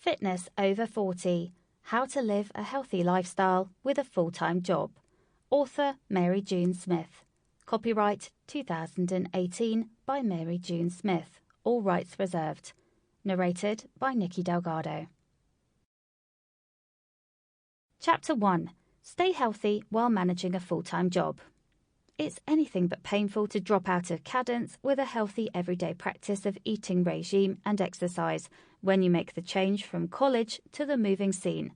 Fitness over 40. How to live a healthy lifestyle with a full-time job. Author Mary June Smith. Copyright 2018 by Mary June Smith. All rights reserved. Narrated by Nikki Delgado. Chapter 1. Stay healthy while managing a full-time job. It's anything but painful to drop out of cadence with a healthy everyday practice of eating regime and exercise when you make the change from college to the moving scene.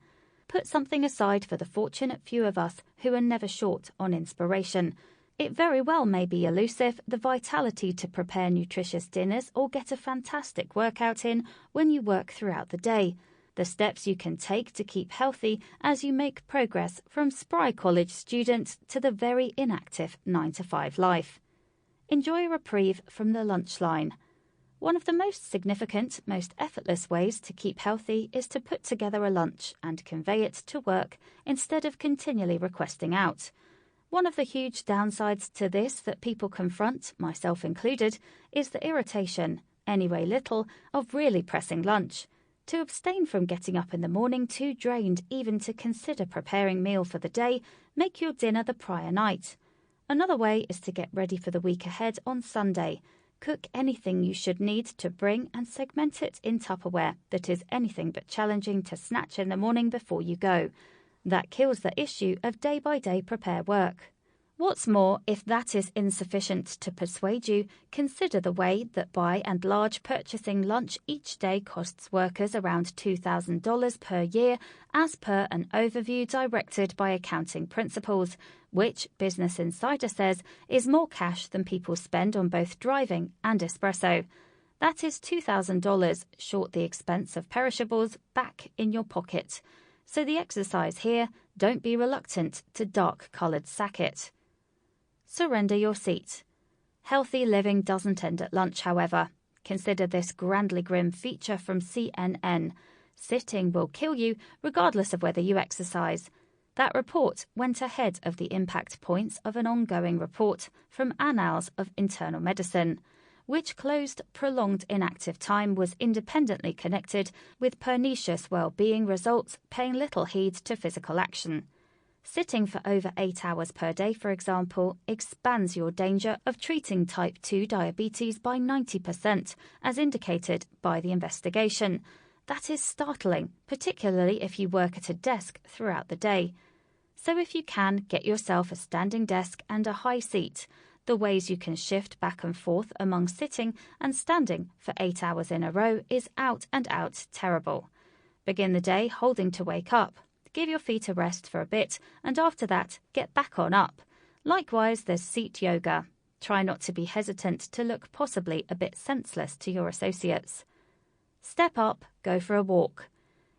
Put something aside for the fortunate few of us who are never short on inspiration. It very well may be elusive, the vitality to prepare nutritious dinners or get a fantastic workout in when you work throughout the day. The steps you can take to keep healthy as you make progress from spry college student to the very inactive 9-to-5 life. Enjoy a reprieve from the lunch line. One of the most significant, most effortless ways to keep healthy is to put together a lunch and convey it to work instead of continually requesting out. One of the huge downsides to this that people confront, myself included, is the irritation, anyway little, of really pressing lunch. To abstain from getting up in the morning too drained even to consider preparing meal for the day, make your dinner the prior night. Another way is to get ready for the week ahead on Sunday. Cook anything you should need to bring and segment it in Tupperware that is anything but challenging to snatch in the morning before you go. That kills the issue of day-by-day prepare work. What's more, if that is insufficient to persuade you, consider the way that by and large purchasing lunch each day costs workers around $2,000 per year as per an overview directed by accounting principles, which, Business Insider says, is more cash than people spend on both driving and espresso. That is $2,000 short the expense of perishables back in your pocket. So the exercise here, don't be reluctant to dark-coloured sack it. Surrender your seat. Healthy living doesn't end at lunch, however. Consider this grandly grim feature from CNN. Sitting will kill you regardless of whether you exercise. That report went ahead of the impact points of an ongoing report from Annals of Internal Medicine, which closed prolonged inactive time was independently connected with pernicious well-being results paying little heed to physical action. Sitting for over 8 hours per day, for example, expands your danger of treating type 2 diabetes by 90%, as indicated by the investigation. That is startling, particularly if you work at a desk throughout the day. So if you can, get yourself a standing desk and a high seat. The ways you can shift back and forth among sitting and standing for 8 hours in a row is out and out terrible. Begin the day holding to wake up. Give your feet a rest for a bit, and after that, get back on up. Likewise, there's seat yoga. Try not to be hesitant to look possibly a bit senseless to your associates. Step up, go for a walk.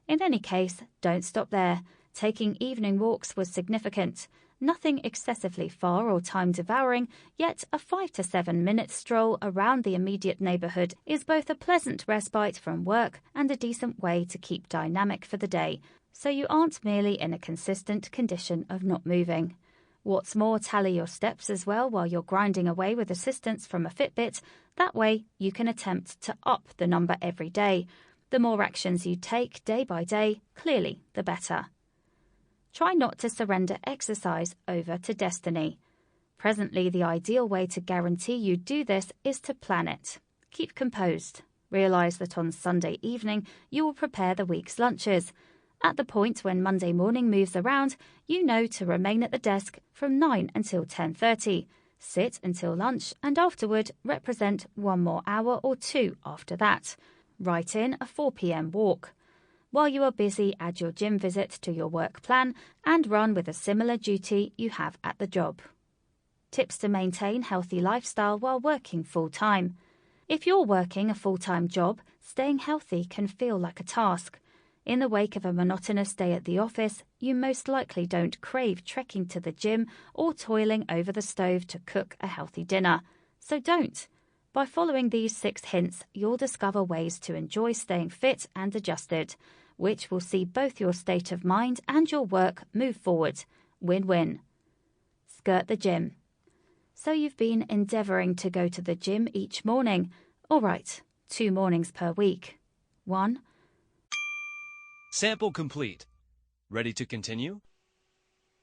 In any case, don't stop there. Taking evening walks was significant. Nothing excessively far or time-devouring, yet a 5 to 7 minute stroll around the immediate neighbourhood is both a pleasant respite from work and a decent way to keep dynamic for the day, so you aren't merely in a consistent condition of not moving. What's more, tally your steps as well while you're grinding away with assistance from a Fitbit. That way, you can attempt to up the number every day. The more actions you take day by day, clearly the better. Try not to surrender exercise over to destiny. Presently, the ideal way to guarantee you do this is to plan it. Keep composed. Realise that on Sunday evening, you will prepare the week's lunches. At the point when Monday morning moves around, you know to remain at the desk from 9 until 10:30, sit until lunch, and afterward represent 1 more hour or 2 after that. Write in a 4 p.m. walk. While you are busy, add your gym visit to your work plan and run with a similar duty you have at the job. Tips to maintain healthy lifestyle while working full-time. If you're working a full-time job, staying healthy can feel like a task. In the wake of a monotonous day at the office, you most likely don't crave trekking to the gym or toiling over the stove to cook a healthy dinner. So don't. By following these 6 hints, you'll discover ways to enjoy staying fit and adjusted, which will see both your state of mind and your work move forward. Win-win. Skirt the gym. So you've been endeavouring to go to the gym each morning. All right, 2 mornings per week. 1. Sample complete. Ready to continue?